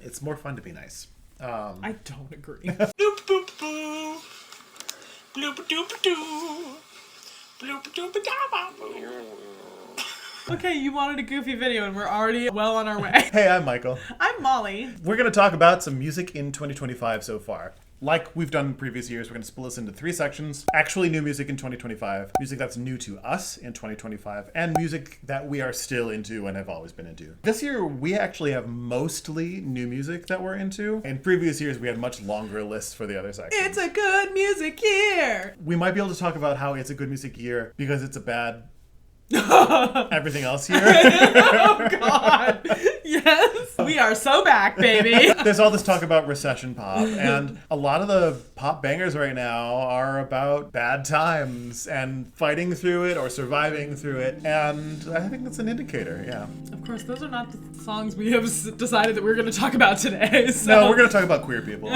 It's more fun to be nice. I don't agree. Bloop boop boo. Bloop doop doo. Bloop doop da. Okay, you wanted a goofy video and we're already well on our way. Hey, I'm Michael. I'm Molly. We're going to talk about some music in 2025 so far. Like we've done in previous years, we're going to split this into 3 sections. Actually new music in 2025, music that's new to us in 2025, and music that we are still into and have always been into. This year, we actually have mostly new music that we're into. In previous years, we had much longer lists for the other sections. It's a good music year. We might be able to talk about how it's a good music year because it's a bad everything else here. Oh God. Yes. We are so back, baby. There's all this talk about recession pop, and a lot of the pop bangers right now are about bad times and fighting through it or surviving through it, and I think that's an indicator, yeah. Of course, those are not the songs we have decided that we're going to talk about today. So. No, we're going to talk about queer people.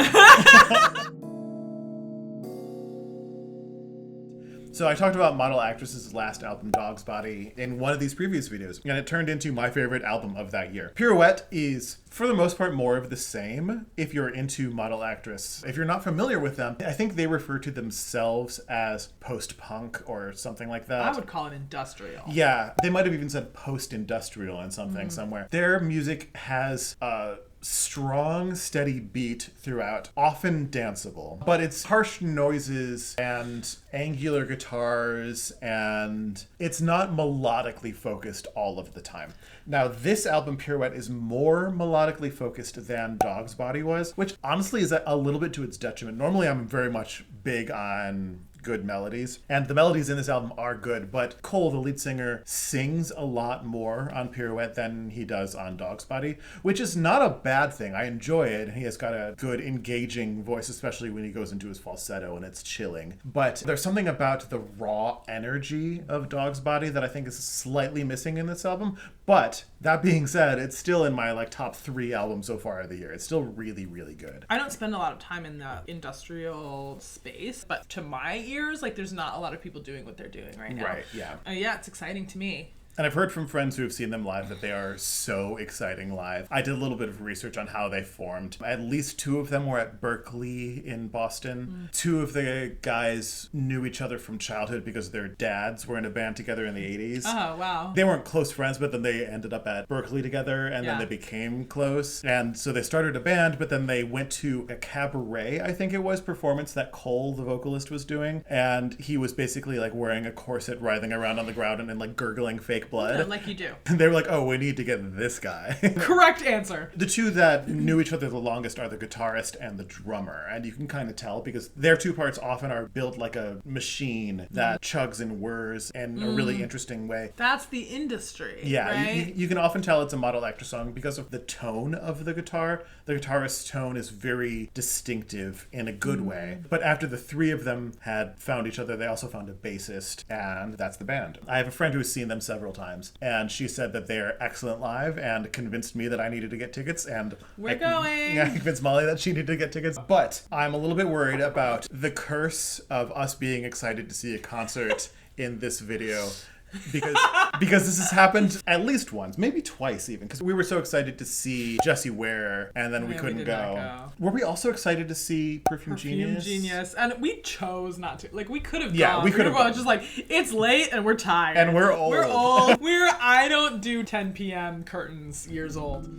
So I talked about Model Actress's last album, Dog's Body, in one of these previous videos, and it turned into my favorite album of that year. Pirouette is, for the most part, more of the same if you're into Model Actress. If you're not familiar with them, I think they refer to themselves as post-punk or something like that. I would call it industrial. Yeah, they might have even said post-industrial and something somewhere. Their music has a strong, steady beat throughout, often danceable, but it's harsh noises and angular guitars, and it's not melodically focused all of the time. Now, this album, Pirouette, is more melodically focused than Dog's Body was, which honestly is a little bit to its detriment. Normally, I'm very much big on good melodies, and the melodies in this album are good, but Cole, the lead singer, sings a lot more on Pirouette than he does on Dog's Body, which is not a bad thing. I enjoy it, and he has got a good engaging voice, especially when he goes into his falsetto and it's chilling. But there's something about the raw energy of Dog's Body that I think is slightly missing in this album. But that being said, it's still in my top 3 albums so far of the year. It's still really, really good. I don't spend a lot of time in the industrial space, but to my ears, there's not a lot of people doing what they're doing right now. Right, yeah. Yeah, it's exciting to me. And I've heard from friends who have seen them live that they are so exciting live. I did a little bit of research on how they formed. At least 2 of them were at Berkeley in Boston. 2 of the guys knew each other from childhood because their dads were in a band together in the 80s. Oh, wow. They weren't close friends, but then they ended up at Berkeley together, and then they became close. And so they started a band, but then they went to a cabaret, I think it was, performance that Cole, the vocalist, was doing. And he was basically wearing a corset, writhing around on the ground and gurgling fake blood. Yeah, like you do. And they were like, oh, we need to get this guy. Correct answer. The 2 that knew each other the longest are the guitarist and the drummer. And you can kind of tell because their 2 parts often are built like a machine that chugs and whirs in a really interesting way. That's the industry. Yeah, right? you can often tell it's a Model Actress song because of the tone of the guitar. The guitarist's tone is very distinctive in a good way. But after the 3 of them had found each other, they also found a bassist, and that's the band. I have a friend who has seen them several times, and she said that they're excellent live and convinced me that I needed to get tickets, and we're going. Yeah, I convinced Molly that she needed to get tickets. But I'm a little bit worried about the curse of us being excited to see a concert in this video. Because this has happened at least once, maybe twice even, because we were so excited to see Jessie Ware, and then we couldn't go. Were we also excited to see Perfume Genius? And we chose not to. We could have gone. Yeah, we could have just it's late and we're tired. And we're old. We're old. I don't do 10 p.m. curtains years old.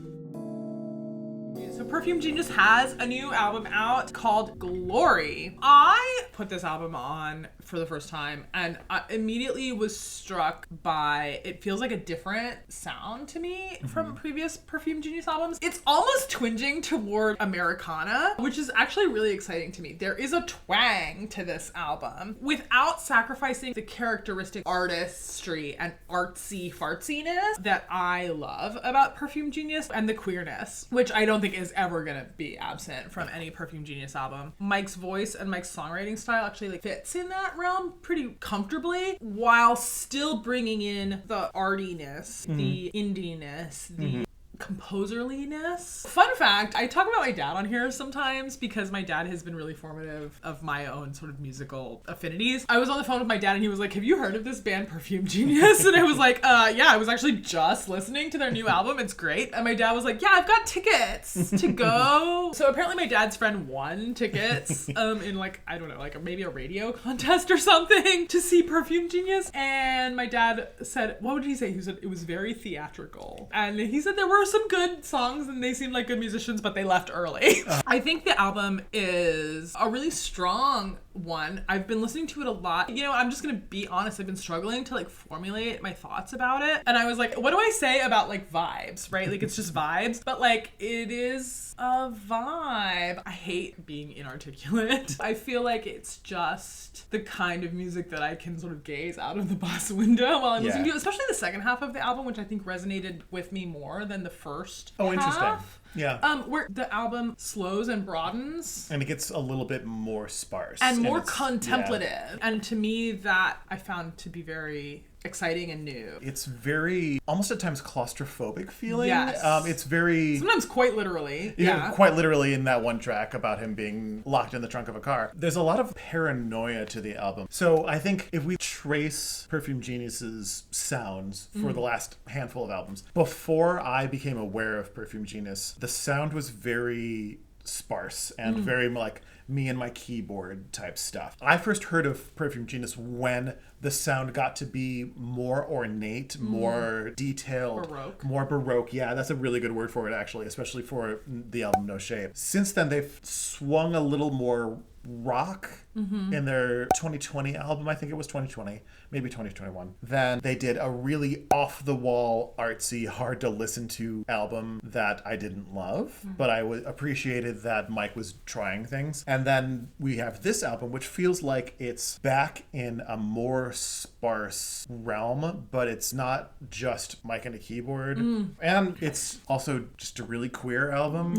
So Perfume Genius has a new album out called Glory. I put this album on for the first time and I immediately was struck by, it feels like a different sound to me from previous Perfume Genius albums. It's almost twinging toward Americana, which is actually really exciting to me. There is a twang to this album without sacrificing the characteristic artistry and artsy fartsiness that I love about Perfume Genius and the queerness, which I don't think is ever gonna be absent from any Perfume Genius album. Mike's voice and Mike's songwriting style actually fits in that realm pretty comfortably while still bringing in the artiness, the indiness, the composerliness. Fun fact, I talk about my dad on here sometimes because my dad has been really formative of my own sort of musical affinities. I was on the phone with my dad and he was like, have you heard of this band Perfume Genius? And I was like, yeah, I was actually just listening to their new album. It's great. And my dad was like, yeah, I've got tickets to go. So apparently my dad's friend won tickets in like, I don't know, like maybe a radio contest or something to see Perfume Genius. And my dad said, what did he say? He said it was very theatrical. And he said there were some good songs and they seemed like good musicians, but they left early. I think the album is a really strong one. I've been listening to it a lot. You know, I'm just gonna be honest, I've been struggling to like formulate my thoughts about it. And I was like, what do I say about like vibes, right? Like it's just vibes, but like it is a vibe. I hate being inarticulate. I feel like it's just the kind of music that I can sort of gaze out of the bus window while I'm listening to it, especially the second half of the album, which I think resonated with me more than the first half. Interesting. Yeah. Where the album slows and broadens. And it gets a little bit more sparse. And more contemplative. Yeah. And to me, that I found to be very exciting and new. It's very, almost at times, claustrophobic feeling. Yes. It's very... Sometimes quite literally. Yeah, quite literally in that one track about him being locked in the trunk of a car. There's a lot of paranoia to the album. So I think if we trace Perfume Genius's sounds for the last handful of albums, before I became aware of Perfume Genius, the sound was very sparse and very like me and my keyboard type stuff. I first heard of Perfume Genius when the sound got to be more ornate, more detailed, more baroque. Yeah, that's a really good word for it actually, especially for the album No Shape. Since then, they've swung a little more rock in their 2020 album. I think it was 2020, maybe 2021. Then they did a really off-the-wall, artsy, hard-to-listen-to album that I didn't love, but I appreciated that Mike was trying things. And then we have this album, which feels like it's back in a more sparse realm, but it's not just Mike and a keyboard. And it's also just a really queer album.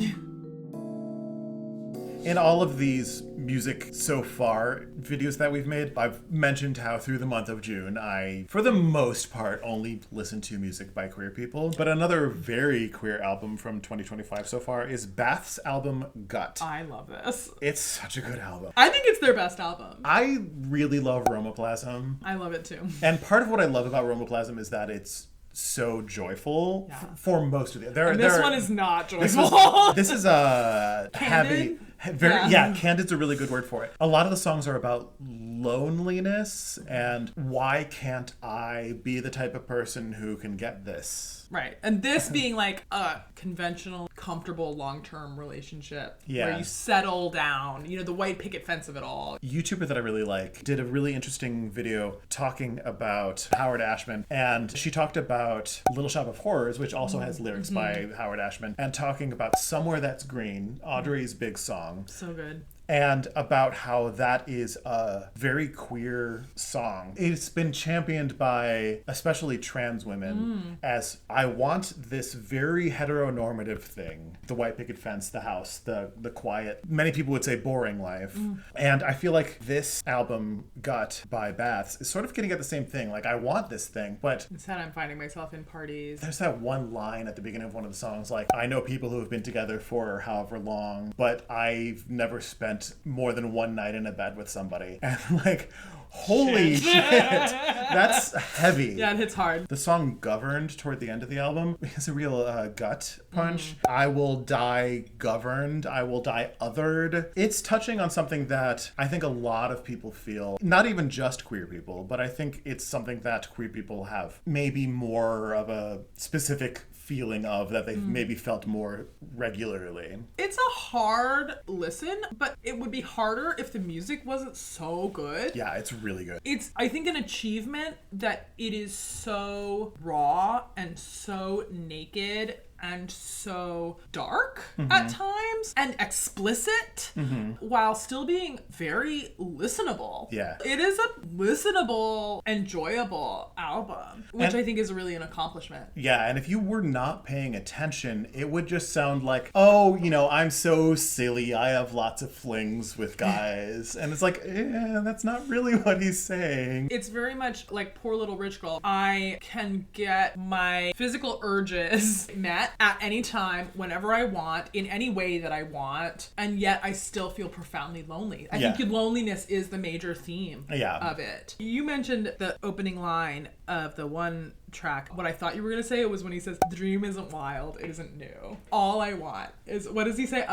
In all of these music so far videos that we've made, I've mentioned how through the month of June, I, for the most part, only listen to music by queer people. But another very queer album from 2025 so far is Bath's album Gut. I love this. It's such a good album. I think it's their best album. I really love Romoplasm. I love it too. And part of what I love about Romoplasm is that it's so joyful for most of it. This one is not joyful. This is a heavy... Candid's a really good word for it. A lot of the songs are about loneliness and why can't I be the type of person who can get this? Right. And this being like a conventional, comfortable, long-term relationship where you settle down, you know, the white picket fence of it all. A YouTuber that I really like did a really interesting video talking about Howard Ashman, and she talked about Little Shop of Horrors, which also has lyrics by Howard Ashman, and talking about Somewhere That's Green, Audrey's big song. So good. And about how that is a very queer song. It's been championed by especially trans women as I want this very heteronormative thing. The white picket fence, the house, the quiet, many people would say boring life. And I feel like this album, Gut by Baths, is sort of getting at the same thing. Like, I want this thing, but instead I'm finding myself in parties. There's that one line at the beginning of one of the songs, like, I know people who have been together for however long, but I've never spent more than one night in a bed with somebody. And like, holy shit. That's heavy. Yeah, it hits hard. The song Governed toward the end of the album is a real gut punch. I will die governed. I will die othered. It's touching on something that I think a lot of people feel, not even just queer people, but I think it's something that queer people have maybe more of a specific feeling of that they've maybe felt more regularly. It's a hard listen, but it would be harder if the music wasn't so good. Yeah, it's really good. It's, I think, an achievement that it is so raw and so naked and so dark at times. albums and explicit while still being very listenable. Yeah. It is a listenable, enjoyable album, which I think is really an accomplishment. Yeah, and if you were not paying attention, it would just sound like, oh, you know, I'm so silly, I have lots of flings with guys. And it's like, that's not really what he's saying. It's very much like Poor Little Rich Girl. I can get my physical urges met at any time, whenever I want, in any way that I want, and yet I still feel profoundly lonely. I think loneliness is the major theme of it. You mentioned the opening line of the one track. What I thought you were going to say was when he says, the dream isn't wild, it isn't new. All I want is, what does he say?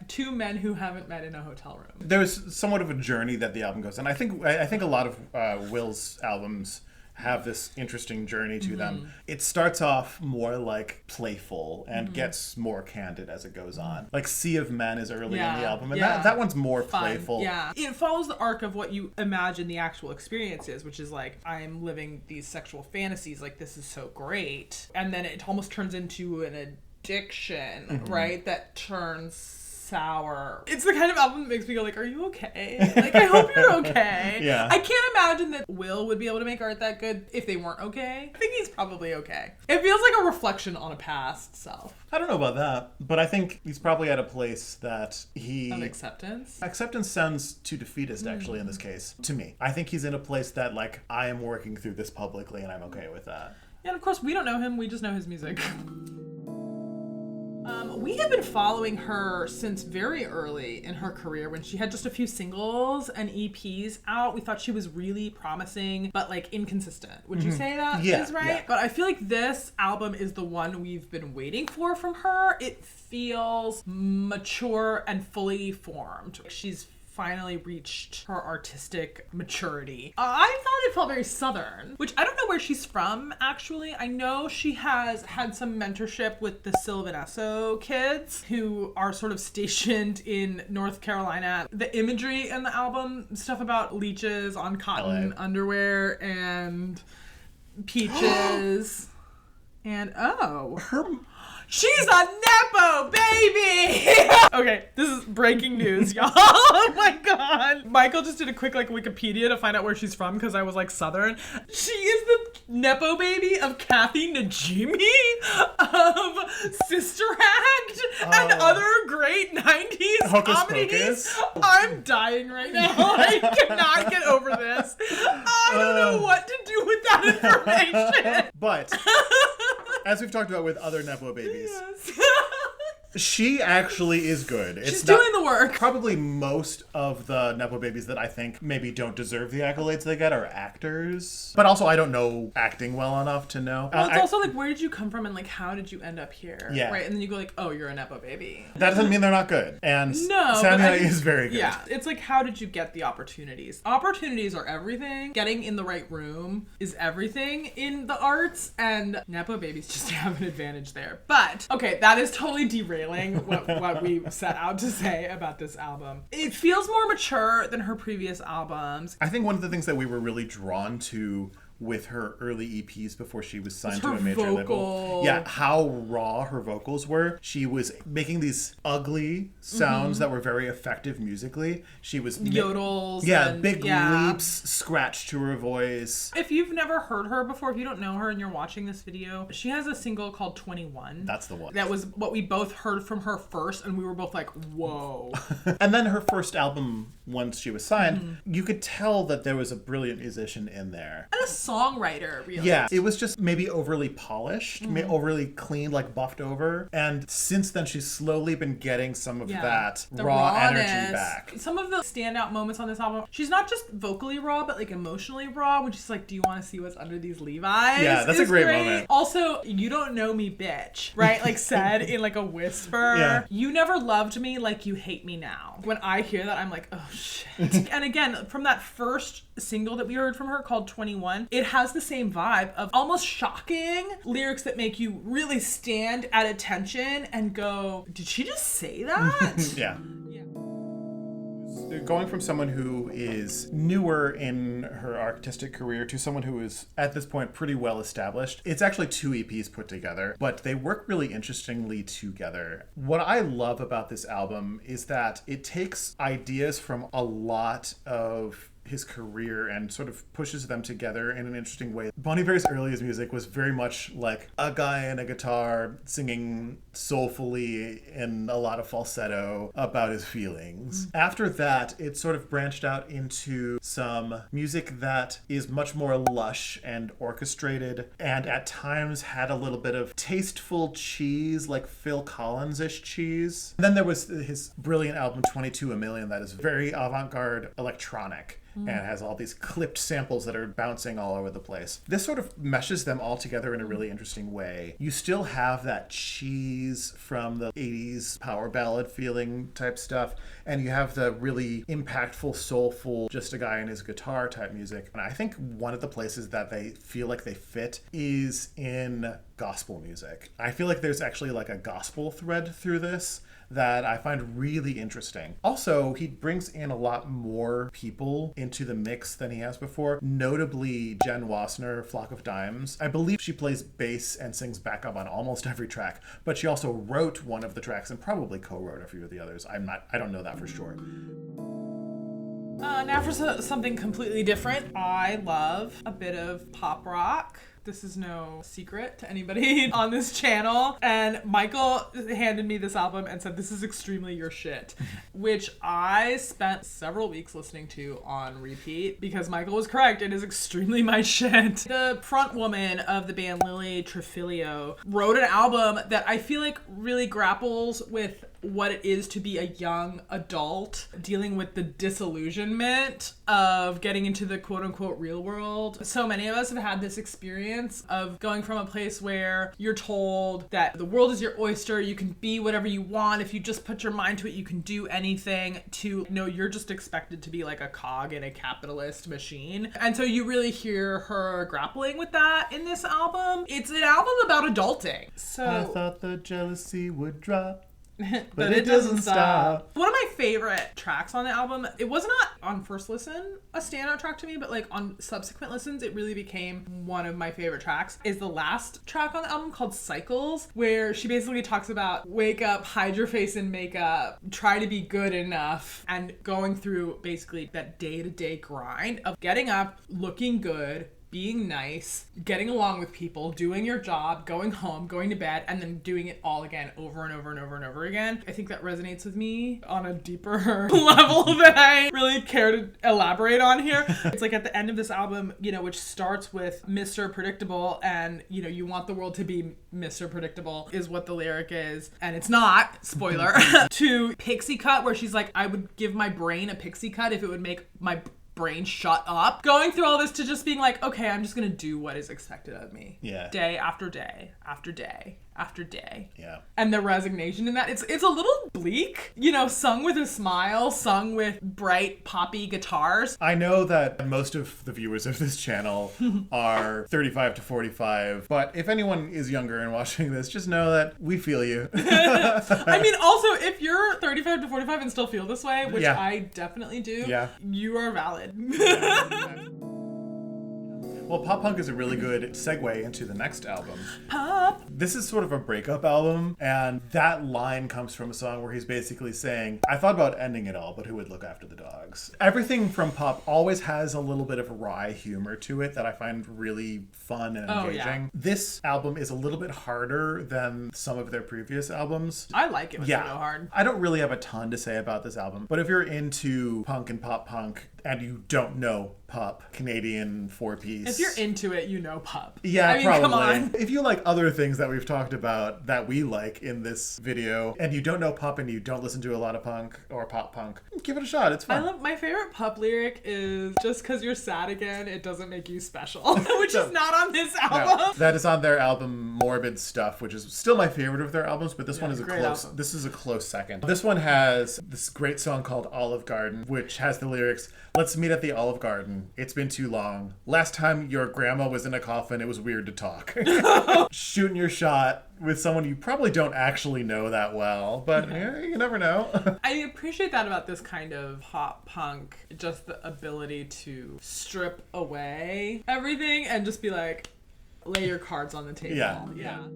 Two men who haven't met in a hotel room. There's somewhat of a journey that the album goes on. I think a lot of Will's albums have this interesting journey to them. It starts off more like playful and gets more candid as it goes on. Like Sea of Men is early in the album, and that one's more playful. Yeah. It follows the arc of what you imagine the actual experience is, which is like, I'm living these sexual fantasies, like this is so great. And then it almost turns into an addiction, right? That turns sour. It's the kind of album that makes me go like, are you okay? Like, I hope you're okay. Yeah. I can't imagine that Will would be able to make art that good if they weren't okay. I think he's probably okay. It feels like a reflection on a past self. I don't know about that, but I think he's probably at a place that Of acceptance? Acceptance sounds too defeatist, actually, in this case, to me. I think he's in a place that, like, I am working through this publicly and I'm okay with that. Yeah, and of course, we don't know him. We just know his music. We have been following her since very early in her career when she had just a few singles and EPs out. We thought she was really promising, but like inconsistent. Would you say that is right? Yeah. But I feel like this album is the one we've been waiting for from her. It feels mature and fully formed. She's finally reached her artistic maturity. I thought it felt very Southern, which I don't know where she's from, actually. I know she has had some mentorship with the Sylvan Esso kids who are sort of stationed in North Carolina. The imagery in the album, stuff about leeches on cotton underwear and peaches. And she's a Nepo baby! Okay, this is breaking news, y'all. Oh my god. Michael just did a quick like Wikipedia to find out where she's from because I was like Southern. She is the Nepo baby of Kathy Najimy, of Sister Act, and other great 90s Hocus comedies. Pocus. I'm dying right now. I cannot get over this. I don't know what to do with that information. But as we've talked about with other Nepo babies, Yes. she actually is good. She's doing the work. Probably most of the Nepo babies that I think maybe don't deserve the accolades they get are actors. But also, I don't know acting well enough to know. Well, it's also like, where did you come from and like, how did you end up here? Yeah. Right? And then you go like, oh, you're a Nepo baby. That doesn't mean they're not good. And No, Samia is very good. Yeah. It's like, how did you get the opportunities? Opportunities are everything. Getting in the right room is everything in the arts. And Nepo babies just have an advantage there. But, okay, that is totally derailing what we set out to say about this album. It feels more mature than her previous albums. I think one of the things that we were really drawn to with her early EPs before she was signed to a major label. Yeah, how raw her vocals were. She was making these ugly sounds that were very effective musically. She was yodels. Big leaps, scratch to her voice. If you've never heard her before, if you don't know her and you're watching this video, she has a single called 21. That's the one. That was what we both heard from her first, and we were both like, whoa. And then her first album, once she was signed, you could tell that there was a brilliant musician in there. And a songwriter, really. Yeah, it was just maybe overly polished, overly clean, like buffed over. And since then, she's slowly been getting some of that the raw rawness. energy back. Some of the standout moments on this album, she's not just vocally raw, but like emotionally raw, when she's like, do you want to see what's under these Levi's? Yeah, that's a great moment. Also, you don't know me, bitch, right? Like said in like a whisper. Yeah. You never loved me like you hate me now. When I hear that, I'm like, oh shit. And again, from that first single that we heard from her called 21, it has the same vibe of almost shocking lyrics that make you really stand at attention and go, did she just say that? Yeah. Going from someone who is newer in her artistic career to someone who is at this point pretty well established. It's actually 2 EPs put together, but they work really interestingly together. What I love about this album is that it takes ideas from a lot of his career and sort of pushes them together in an interesting way. Bon Iver's earliest music was very much like a guy and a guitar singing soulfully in a lot of falsetto about his feelings. After that, it sort of branched out into some music that is much more lush and orchestrated, and at times had a little bit of tasteful cheese, like Phil Collins-ish cheese. And then there was his brilliant album 22 A Million that is very avant-garde electronic. And has all these clipped samples that are bouncing all over the place. This sort of meshes them all together in a really interesting way. You still have that cheese from the 80s power ballad feeling type stuff, and you have the really impactful, soulful, just a guy and his guitar type music. And I think one of the places that they feel like they fit is in gospel music. I feel like there's actually like a gospel thread through this that I find really interesting. Also, he brings in a lot more people into the mix than he has before, notably Jen Wassner, Flock of Dimes. I believe she plays bass and sings backup on almost every track, but she also wrote one of the tracks and probably co-wrote a few of the others. I don't know that for sure. Now for something completely different. I love a bit of pop rock. This is no secret to anybody on this channel. And Michael handed me this album and said, this is extremely your shit, which I spent several weeks listening to on repeat because Michael was correct. It is extremely my shit. The front woman of the band, Lily Trafilio, wrote an album that I feel like really grapples with what it is to be a young adult dealing with the disillusionment of getting into the quote-unquote real world. So many of us have had this experience of going from a place where you're told that the world is your oyster, you can be whatever you want, if you just put your mind to it, you can do anything, to no, you're just expected to be like a cog in a capitalist machine. And so you really hear her grappling with that in this album. It's an album about adulting. So I thought the jealousy would drop. but it doesn't stop. One of my favorite tracks on the album, it was not on first listen a standout track to me, but like on subsequent listens, it really became one of my favorite tracks, is the last track on the album called Cycles, where she basically talks about wake up, hide your face in makeup, try to be good enough, and going through basically that day-to-day grind of getting up, looking good, being nice, getting along with people, doing your job, going home, going to bed, and then doing it all again over and over and over and over again. I think that resonates with me on a deeper level than I really care to elaborate on here. It's like at the end of this album, you know, which starts with Mr. Predictable, and, you know, you want the world to be Mr. Predictable is what the lyric is, and it's not, spoiler, to Pixie Cut, where she's like, I would give my brain a pixie cut if it would make my brain shut up. Going through all this to just being like, okay, I'm just gonna do what is expected of me. Yeah. Day after day after day after day. Yeah. And the resignation in that, it's a little bleak, you know, sung with a smile, sung with bright poppy guitars. I know that most of the viewers of this channel are 35 to 45, but if anyone is younger and watching this, just know that we feel you. I mean, also, if you're 35 to 45 and still feel this way, which Yeah. I definitely do, you are valid. Well, pop punk is a really good segue into the next album. Pop. This is sort of a breakup album, and that line comes from a song where he's basically saying, I thought about ending it all, but who would look after the dogs? Everything from Pop always has a little bit of wry humor to it that I find really fun and engaging. Yeah. This album is a little bit harder than some of their previous albums. I like it when they go hard. I don't really have a ton to say about this album, but if you're into punk and pop punk and you don't know Pop, Canadian four-piece. If you're into it, you know Pop. Yeah, I mean, probably. come on. If you like other things that we've talked about that we like in this video, and you don't know Pop and you don't listen to a lot of punk or pop punk, give it a shot. It's fun. I love, my favorite Pup lyric is, just because you're sad again, it doesn't make you special, which is not on this album. No, that is on their album Morbid Stuff, which is still my favorite of their albums, but this one is this is a close second. This one has this great song called Olive Garden, which has the lyrics, Let's meet at the Olive Garden. It's been too long. Last time your grandma was in a coffin, it was weird to talk. Shooting your shot with someone you probably don't actually know that well, but you never know. I appreciate that about this kind of pop punk, just the ability to strip away everything and just be like, lay your cards on the table. Yeah.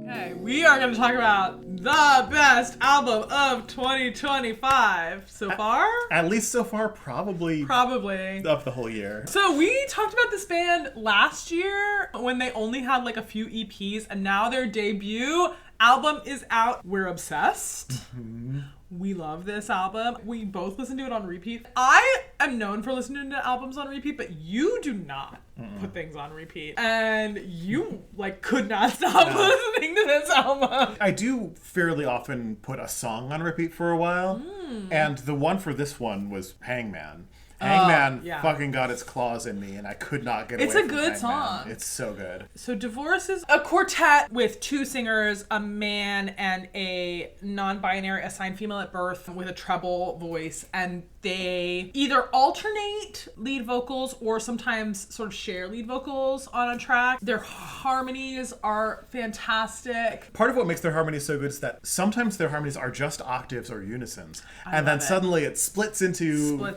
Okay, we are going to talk about the best album of 2025 so far. At least so far, probably of the whole year. So we talked about this band last year when they only had like a few EPs, and now their debut album is out. We're obsessed. Mm-hmm. We love this album. We both listen to it on repeat. I am known for listening to albums on repeat, but you do not put things on repeat. And you could not stop listening to this album. I do fairly often put a song on repeat for a while. And the one for this one was Hangman. Hangman fucking got its claws in me, and I could not get away from Hangman. It's a good song. It's so good. So Divorce is a quartet with two singers, a man and a non-binary assigned female at birth with a treble voice, and they either alternate lead vocals or sometimes sort of share lead vocals on a track. Their harmonies are fantastic. Part of what makes their harmonies so good is that sometimes their harmonies are just octaves or unisons, and then suddenly it splits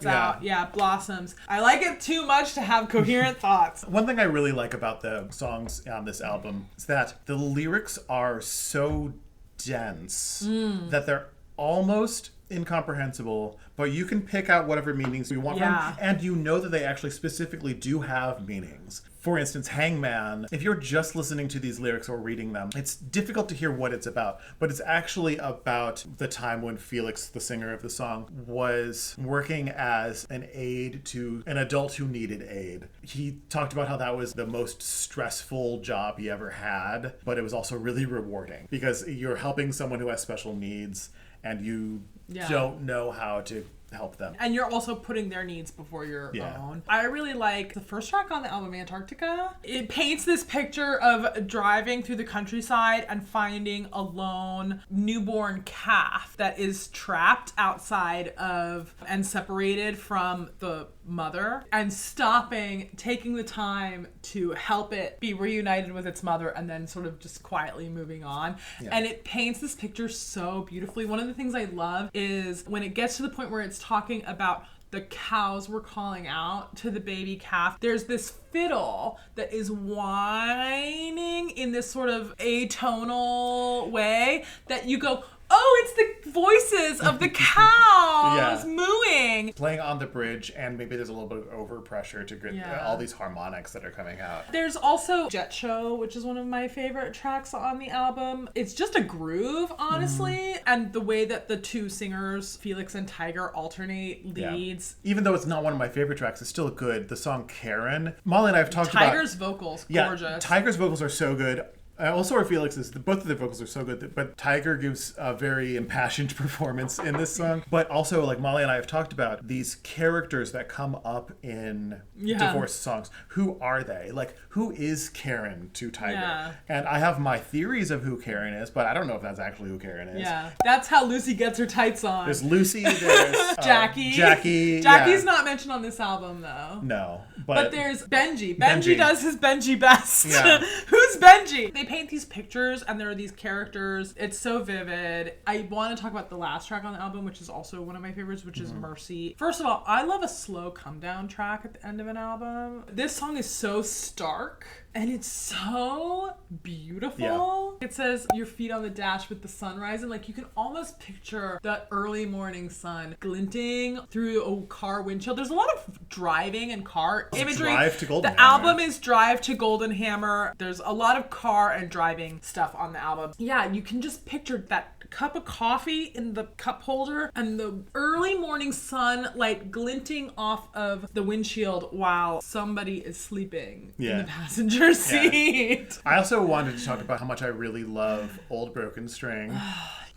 out. Blossoms. I like it too much to have coherent thoughts. One thing I really like about the songs on this album is that the lyrics are so dense that they're almost incomprehensible, but you can pick out whatever meanings you want from them, and you know that they actually specifically do have meanings. For instance, Hangman, if you're just listening to these lyrics or reading them, it's difficult to hear what it's about, but it's actually about the time when Felix, the singer of the song, was working as an aide to an adult who needed aid. He talked about how that was the most stressful job he ever had, but it was also really rewarding because you're helping someone who has special needs and you don't know how to help them. And you're also putting their needs before your own. I really like the first track on the album, Antarctica. It paints this picture of driving through the countryside and finding a lone newborn calf that is trapped outside of and separated from the mother, and stopping, taking the time to help it be reunited with its mother, and then sort of just quietly moving on. And it paints this picture so beautifully. One of the things I love is when it gets to the point where it's talking about the cows were calling out to the baby calf. There's this fiddle that is whining in this sort of atonal way that you go, oh, it's the voices of the cows mooing. Playing on the bridge, and maybe there's a little bit of overpressure to get all these harmonics that are coming out. There's also Jet Show, which is one of my favorite tracks on the album. It's just a groove, honestly, and the way that the two singers, Felix and Tiger, alternate leads. Even though it's not one of my favorite tracks, it's still good. The song Karen. Molly and I have talked about... Tiger's vocals, gorgeous. Tiger's vocals are so good. Also, Felix's, both of their vocals are so good, but Tiger gives a very impassioned performance in this song. But also, like Molly and I have talked about, these characters that come up in divorce songs. Who are they? Like, who is Karen to Tiger? Yeah. And I have my theories of who Karen is, but I don't know if that's actually who Karen is. Yeah, that's how Lucy gets her tights on. There's Lucy, there's Jackie. Jackie's not mentioned on this album, though. No. But there's Benji. Benji does his Benji best. Yeah. Who's Benji? They paint these pictures and there are these characters. It's so vivid. I want to talk about the last track on the album, which is also one of my favorites, which is Mercy. First of all, I love a slow come down track at the end of an album. This song is so stark and it's so beautiful. It says your feet on the dash with the sun rising. Like, you can almost picture that early morning sun glinting through a car windshield. There's a lot of driving and car imagery. Drive to Goldenhammer. The album is Drive to Goldenhammer. There's a lot of car and driving stuff on the album. Yeah, you can just picture that cup of coffee in the cup holder and the early morning sun like glinting off of the windshield while somebody is sleeping in the passenger seat. I also wanted to talk about how much I really love Old Broken String.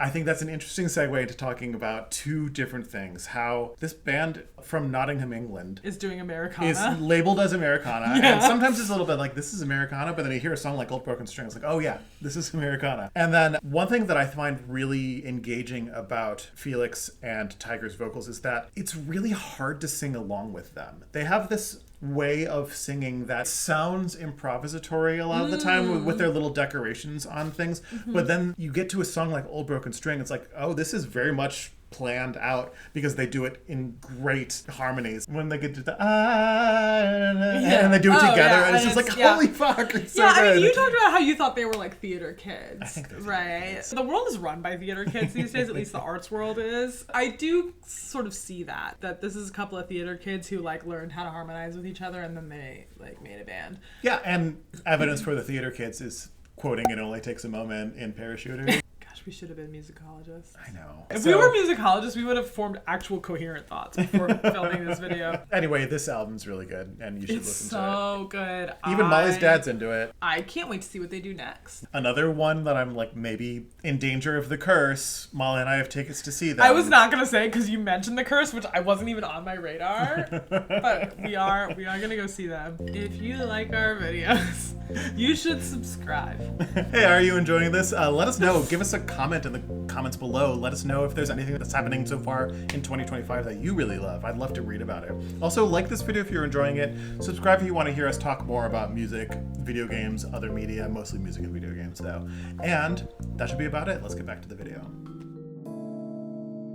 I think that's an interesting segue into talking about two different things. How this band from Nottingham, England Is doing Americana. is labeled as Americana. Yeah. And sometimes it's a little bit like, this is Americana, but then you hear a song like Old Broken String, it's like, oh yeah, this is Americana. And then one thing that I find really engaging about Felix and Tiger's vocals is that it's really hard to sing along with them. They have this way of singing that sounds improvisatory a lot of the time with their little decorations on things. But then you get to a song like Old Broken String, it's like, oh, this is very much planned out because they do it in great harmonies. When they get to the and they do it together, and it's just like, holy fuck, it's so good. I mean, you talked about how you thought they were like theater kids. I think they're right. The world is run by theater kids these days, at least the arts world is. I do sort of see that this is a couple of theater kids who like learned how to harmonize with each other and then they like made a band. Yeah, and evidence for the theater kids is quoting It Only Takes a Moment in Parachuter. We should have been musicologists. I know. If we were musicologists, we would have formed actual coherent thoughts before filming this video. Anyway, this album's really good, and you should listen to it. So good. Even Molly's dad's into it. I can't wait to see what they do next. Another one that I'm like maybe in danger of the curse. Molly and I have tickets to see them. I was not gonna say because you mentioned the curse, which I wasn't even on my radar. But we are gonna go see them. If you like our videos, you should subscribe. Hey, are you enjoying this? Let us know. Give us a comment in the comments below. Let us know if there's anything that's happening so far in 2025 that you really love. I'd love to read about it. Also, like this video if you're enjoying it. Subscribe if you want to hear us talk more about music, video games, other media, mostly music and video games though. And that should be about it. Let's get back to the video.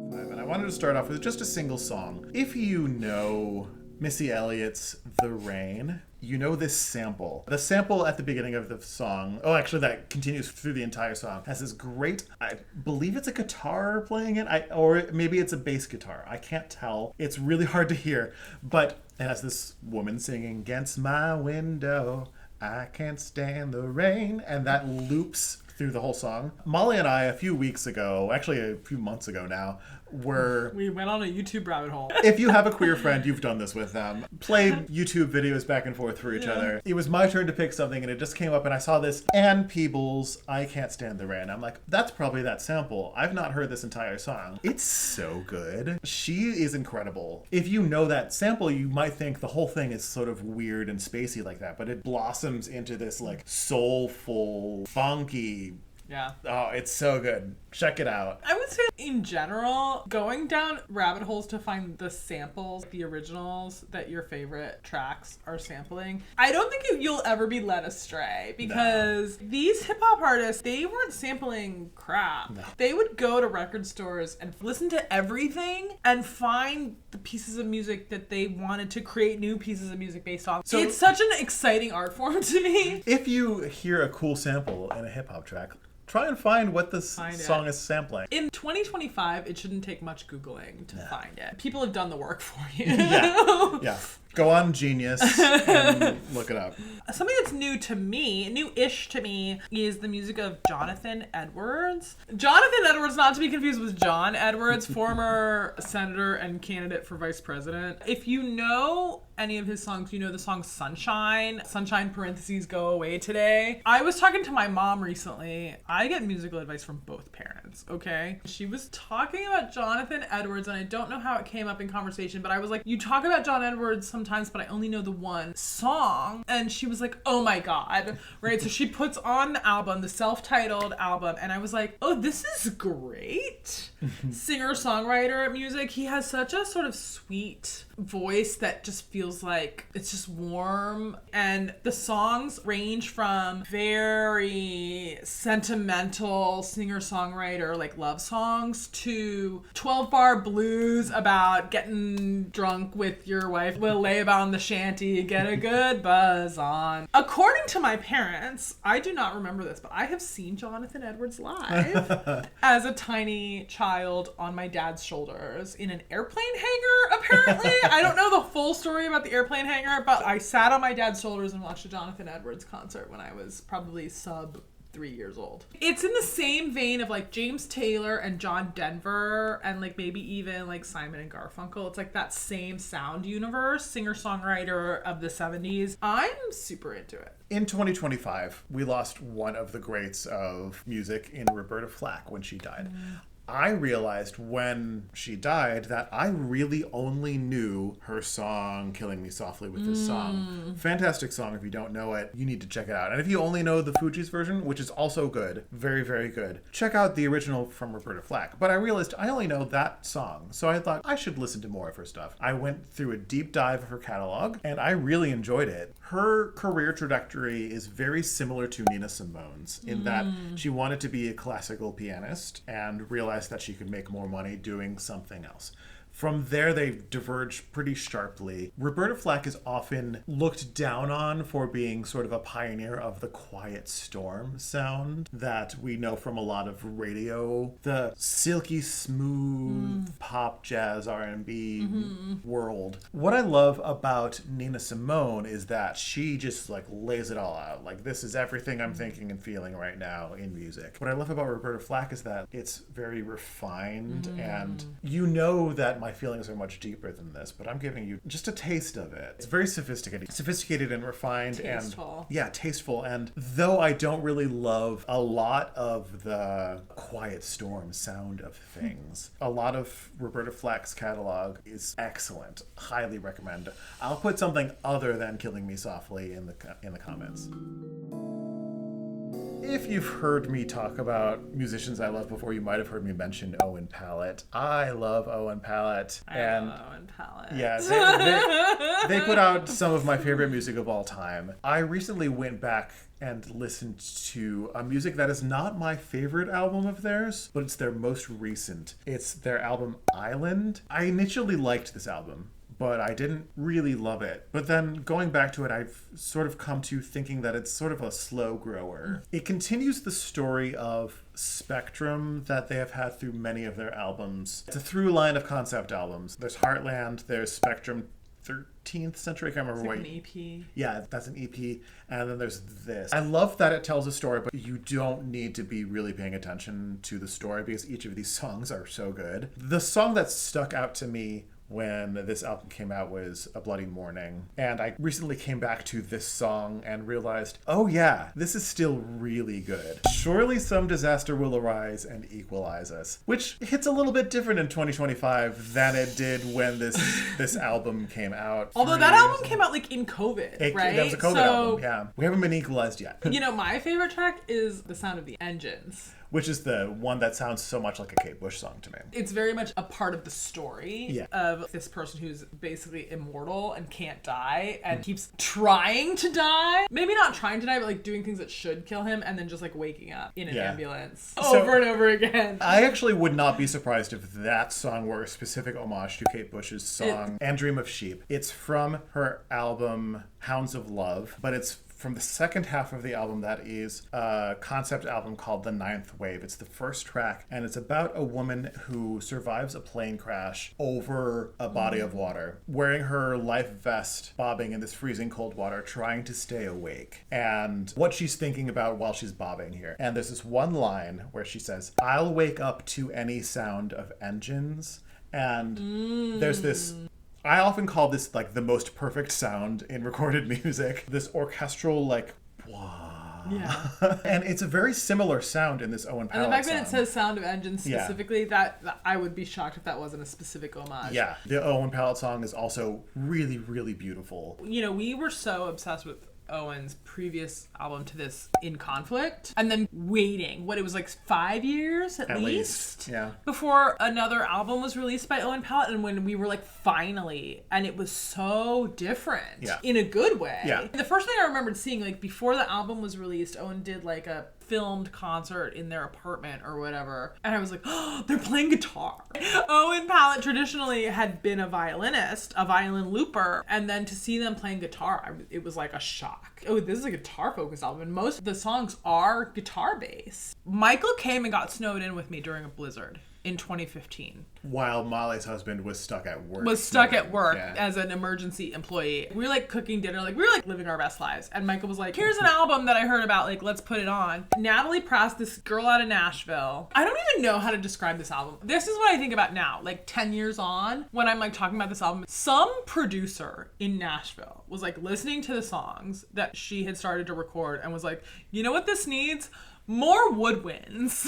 And I wanted to start off with just a single song. If you know Missy Elliott's The Rain, you know this sample. The sample at the beginning of the song, actually that continues through the entire song, has this great, I believe it's a guitar playing it, or maybe it's a bass guitar. I can't tell. It's really hard to hear, but it has this woman singing, "Against my window, I can't stand the rain," and that loops through the whole song. Molly and I, a few weeks ago, actually a few months ago now, we went on a YouTube rabbit hole. If you have a queer friend, you've done this with them. Play YouTube videos back and forth for each other. It was my turn to pick something and it just came up and I saw this Ann Peebles, "I Can't Stand the Rain." I'm like, that's probably that sample. I've not heard this entire song. It's so good. She is incredible. If you know that sample, you might think the whole thing is sort of weird and spacey like that, but it blossoms into this like soulful, funky. Yeah. Oh, it's so good. Check it out. I would say in general, going down rabbit holes to find the samples, the originals that your favorite tracks are sampling, I don't think you'll ever be led astray because these hip hop artists, they weren't sampling crap. No. They would go to record stores and listen to everything and find the pieces of music that they wanted to create new pieces of music based on. So it's such an exciting art form to me. If you hear a cool sample in a hip hop track, try and find what this song is sampling. In 2025, it shouldn't take much Googling to find it. People have done the work for you. Yeah. Go on Genius and look it up. Something that's new-ish to me, is the music of Jonathan Edwards. Jonathan Edwards, not to be confused with John Edwards, former senator and candidate for vice president. If you know any of his songs, you know the song Sunshine parentheses Go Away Today. I was talking to my mom recently. I get musical advice from both parents, okay? She was talking about Jonathan Edwards, and I don't know how it came up in conversation, but I was like, you talk about John Edwards sometimes, but I only know the one song. And she was like, oh my God, right? So she puts on the album, the self-titled album, and I was like, oh, this is great. Singer-songwriter music. He has such a sort of sweet voice that just feels like it's just warm, and the songs range from very sentimental singer-songwriter like love songs to 12-bar blues about getting drunk with your wife, we'll lay about in the shanty, get a good buzz on. According to my parents, I do not remember this, but I have seen Jonathan Edwards live as a tiny child on my dad's shoulders in an airplane hangar, apparently. I don't know the full story about the airplane hangar, but I sat on my dad's shoulders and watched a Jonathan Edwards concert when I was probably sub 3 years old. It's in the same vein of like James Taylor and John Denver and like maybe even like Simon and Garfunkel. It's like that same sound universe, singer-songwriter of the 70s. I'm super into it. In 2025, we lost one of the greats of music in Roberta Flack when she died. I realized when she died that I really only knew her song Killing Me Softly with This Song. Fantastic song. If you don't know it, you need to check it out. And if you only know the Fugees version, which is also good, very, very good, check out the original from Roberta Flack. But I realized I only know that song, so I thought I should listen to more of her stuff. I went through a deep dive of her catalog, and I really enjoyed it. Her career trajectory is very similar to Nina Simone's in that she wanted to be a classical pianist and realized that she could make more money doing something else. From there, they diverged pretty sharply. Roberta Flack is often looked down on for being sort of a pioneer of the quiet storm sound that we know from a lot of radio. The silky smooth pop, jazz, R&B world. What I love about Nina Simone is that she just like lays it all out. Like, this is everything I'm thinking and feeling right now in music. What I love about Roberta Flack is that it's very refined and you know that my feelings are much deeper than this, but I'm giving you just a taste of it. It's very sophisticated and refined. Tasteful. And tasteful. And though I don't really love a lot of the quiet storm sound of things, a lot of Roberta Flack's catalog is excellent. Highly recommend. I'll put something other than Killing Me Softly in the comments. If you've heard me talk about musicians I love before, you might have heard me mention Owen Pallett. I love Owen Pallett. I love Owen Pallett. Yeah, they put out some of my favorite music of all time. I recently went back and listened to a music that is not my favorite album of theirs, but it's their most recent. It's their album Island. I initially liked this album, but I didn't really love it. But then going back to it, I've sort of come to thinking that it's sort of a slow grower. It continues the story of spectrum that they have had through many of their albums. It's a through line of concept albums. There's Heartland, there's Spectrum 13th Century, I can't remember what. An EP. Yeah, that's an EP. And then there's this. I love that it tells a story, but you don't need to be really paying attention to the story because each of these songs are so good. The song that stuck out to me when this album came out was A Bloody Morning. And I recently came back to this song and realized, oh yeah, this is still really good. Surely some disaster will arise and equalize us, which hits a little bit different in 2025 than it did when this album came out. Although that album came out like in COVID, right? That was a COVID album, yeah. We haven't been equalized yet. You know, my favorite track is The Sound of the Engines. Which is the one that sounds so much like a Kate Bush song to me. It's very much a part of the story of this person who's basically immortal and can't die and keeps trying to die. Maybe not trying to die, but like doing things that should kill him and then just like waking up in an ambulance over and over again. I actually would not be surprised if that song were a specific homage to Kate Bush's song And Dream of Sheep. It's from her album Hounds of Love, but it's from the second half of the album that is a concept album called The Ninth Wave. It's the first track, and it's about a woman who survives a plane crash over a body of water, wearing her life vest, bobbing in this freezing cold water, trying to stay awake, and what she's thinking about while she's bobbing here. And there's this one line where she says, "I'll wake up to any sound of engines." And there's this... I often call this like the most perfect sound in recorded music. This orchestral like wah. Yeah. And it's a very similar sound in this Owen Pallett song. And the fact that it says Sound of Engines specifically, that I would be shocked if that wasn't a specific homage. Yeah. The Owen Pallett song is also really, really beautiful. You know, we were so obsessed with Owen's previous album to this, In Conflict, and then waiting it was like 5 years at least before another album was released by Owen Pallett, and when we were like finally, and it was so different in a good way. The first thing I remembered seeing, like before the album was released, Owen did like a filmed concert in their apartment or whatever, and I was like, oh, they're playing guitar. Owen Pallett traditionally had been a violinist, a violin looper, and then to see them playing guitar, it was like a shock. Oh, this is a guitar-focused album, and most of the songs are guitar-based. Michael came and got snowed in with me during a blizzard. in 2015. While Molly's husband was stuck at work. Yeah. As an emergency employee. We were like cooking dinner, like we were like living our best lives. And Michael was like, here's an album that I heard about, like let's put it on. Natalie Prass, this girl out of Nashville. I don't even know how to describe this album. This is what I think about now, like 10 years on, when I'm like talking about this album. Some producer in Nashville was like listening to the songs that she had started to record and was like, you know what this needs? More woodwinds.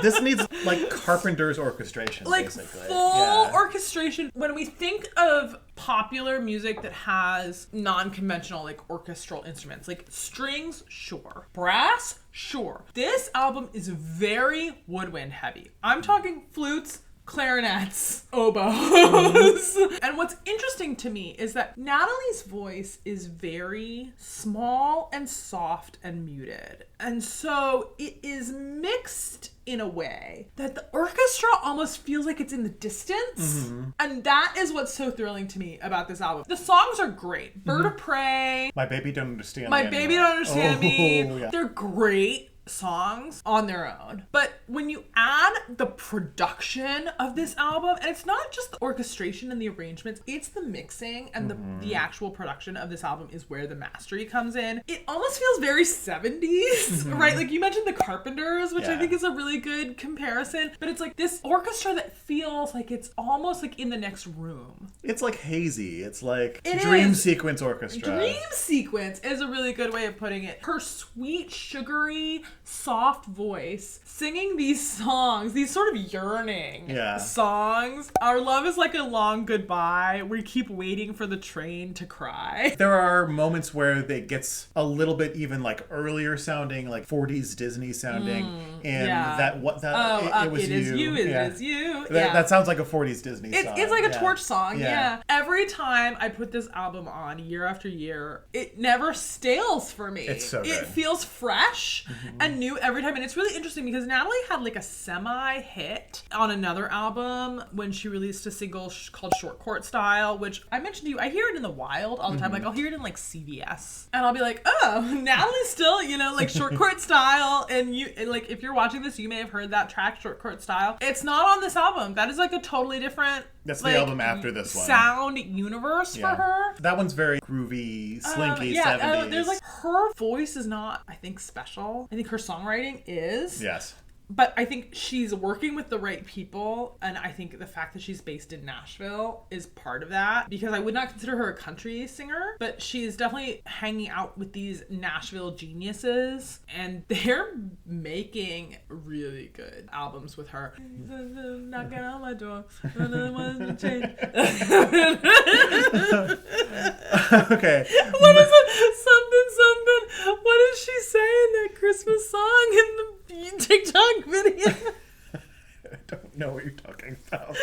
This needs like Carpenter's orchestration, like basically. Full orchestration. When we think of popular music that has non-conventional like orchestral instruments, like strings, sure. Brass, sure. This album is very woodwind heavy. I'm talking flutes, clarinets, oboes. And what's interesting to me is that Natalie's voice is very small and soft and muted. And so it is mixed in a way that the orchestra almost feels like it's in the distance. And that is what's so thrilling to me about this album. The songs are great. Bird of Prey. My Baby Don't Understand Me. My Baby Don't Understand Me. Yeah. They're great songs on their own. But when you add the production of this album, and it's not just the orchestration and the arrangements, it's the mixing and the actual production of this album is where the mastery comes in. It almost feels very 70s, right? Like you mentioned the Carpenters, which I think is a really good comparison, but it's like this orchestra that feels like it's almost like in the next room. It's like hazy. It's like dream sequence orchestra. Dream sequence is a really good way of putting it. Her sweet, sugary, soft voice singing these songs, these sort of yearning songs. Our love is like a long goodbye. We keep waiting for the train to cry. There are moments where it gets a little bit even like earlier sounding, like 40s Disney sounding, and it was you. That sounds like a 40s Disney song. It's like a torch song. Yeah. Every time I put this album on, year after year, it never stales for me. It's so good. It feels fresh and new every time. And it's really interesting because Natalie had like a semi-hit on another album when she released a single called Short Court Style, which I mentioned to you, I hear it in the wild all the time. Like I'll hear it in like CVS and I'll be like, oh, Natalie's still, like Short Court Style. And like, if you're watching this, you may have heard that track, Short Court Style. It's not on this album. That is like a totally different, that's the album after this one. Sound universe for her. That one's very groovy, slinky 70s. There's like, her voice is not, I think, special. I think her songwriting is. Yes. But I think she's working with the right people, and I think the fact that she's based in Nashville is part of that, because I would not consider her a country singer, but she's definitely hanging out with these Nashville geniuses, and they're making really good albums with her. Knocking on my door. Okay. What is it? Something. What does she say in that Christmas song in the TikTok video? I don't know what you're talking about.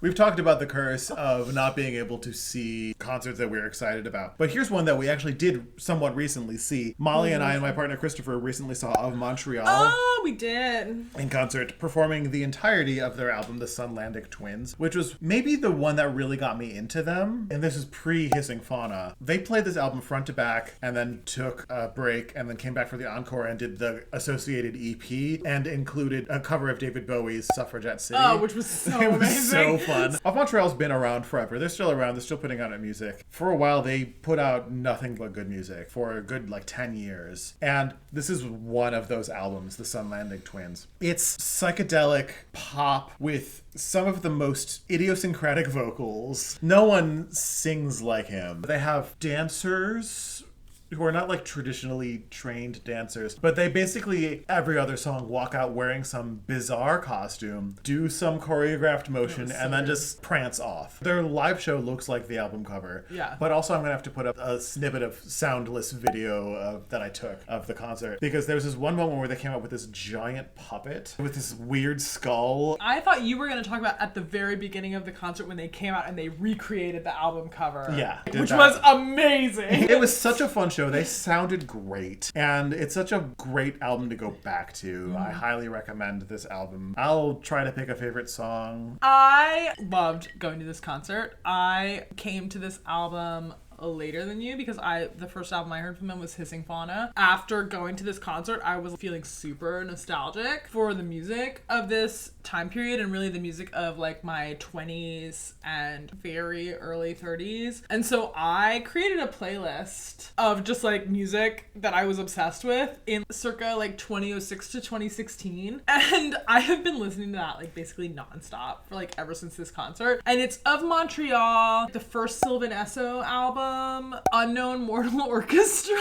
We've talked about the curse of not being able to see concerts that we're excited about. But here's one that we actually did somewhat recently see. Molly and I and my partner Christopher recently saw Of Montreal. Oh, we did. In concert, performing the entirety of their album, The Sunlandic Twins, which was maybe the one that really got me into them. And this is pre-Hissing Fauna. They played this album front to back and then took a break and then came back for the encore and did the associated EP and included a cover of David Bowie's Suffragette City. Oh, which was so amazing. It was so fun. Of Montreal's been around forever. They're still around. They're still putting out music. For a while, they put out nothing but good music for a good, 10 years. And this is one of those albums, The Sunlandic Twins. It's psychedelic pop with some of the most idiosyncratic vocals. No one sings like him. They have dancers who are not traditionally trained dancers, but they basically every other song walk out wearing some bizarre costume, do some choreographed motion, and then just prance off. Their live show looks like the album cover. Yeah. But also I'm gonna have to put up a snippet of soundless video that I took of the concert, because there's this one moment where they came out with this giant puppet with this weird skull. I thought you were gonna talk about at the very beginning of the concert when they came out and they recreated the album cover. Yeah. Which was amazing. It was such a fun show. They sounded great, and it's such a great album to go back to. I highly recommend this album. I'll try to pick a favorite song. I loved going to this concert. I came to this album later than you because the first album I heard from him was Hissing Fauna. After going to this concert, I was feeling super nostalgic for the music of this time period and really the music of like my 20s and very early 30s. And so I created a playlist of just like music that I was obsessed with in circa like 2006 to 2016. And I have been listening to that like basically nonstop for like ever since this concert. And it's of Montreal, the first Sylvan Esso album, Unknown Mortal Orchestra,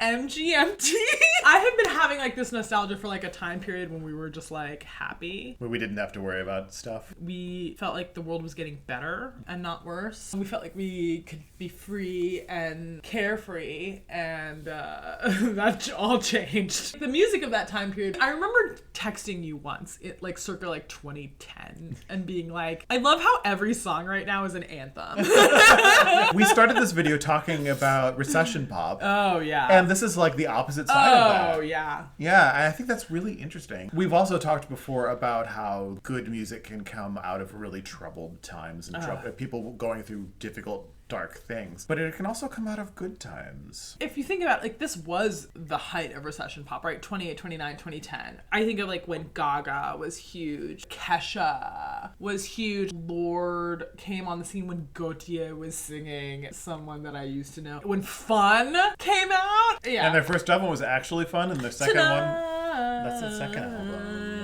MGMT. I have been having like this nostalgia for like a time period when we were just like happy. Where we didn't have to worry about stuff. We felt like the world was getting better and not worse. We felt like we could be free and carefree, and that all changed. The music of that time period, I remember texting you once, like circa like 2010, and being like, I love how every song right now is an anthem. We started this video talking about Recession Pop. Oh, yeah. And this is like the opposite side of that. Oh, yeah. Yeah, I think that's really interesting. We've also talked before about how good music can come out of really troubled times and people going through difficult, dark things. But it can also come out of good times. If you think about it, like this was the height of recession pop, right? 28, 29, 2010. I think of like when Gaga was huge, Kesha was huge, Lorde came on the scene when Gautier was singing Someone That I Used to Know. When Fun came out. Yeah. And their first album was actually Fun, and their second one, that's the second album.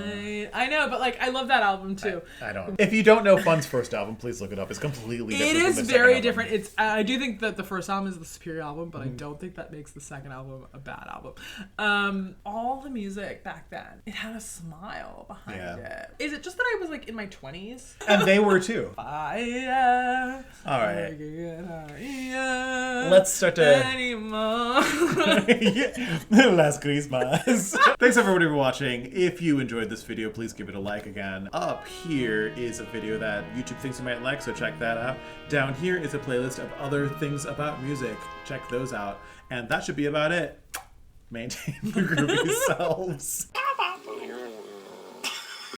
I know, but like I love that album too. I don't. If you don't know Fun's first album, please look it up. It's completely different. It is from the very second different. album. I do think that the first album is the superior album, but I don't think that makes the second album a bad album. All the music back then, it had a smile behind it. Is it just that I was like in my 20s? And they were too. Fire. All right. Fire. Let's start to... Anymore. Last Christmas. Thanks everybody for watching. If you enjoyed this video, please give it a like again. Up here is a video that YouTube thinks you might like, so check that out. Down here is a playlist of other things about music. Check those out. And that should be about it. Maintain your groovy selves.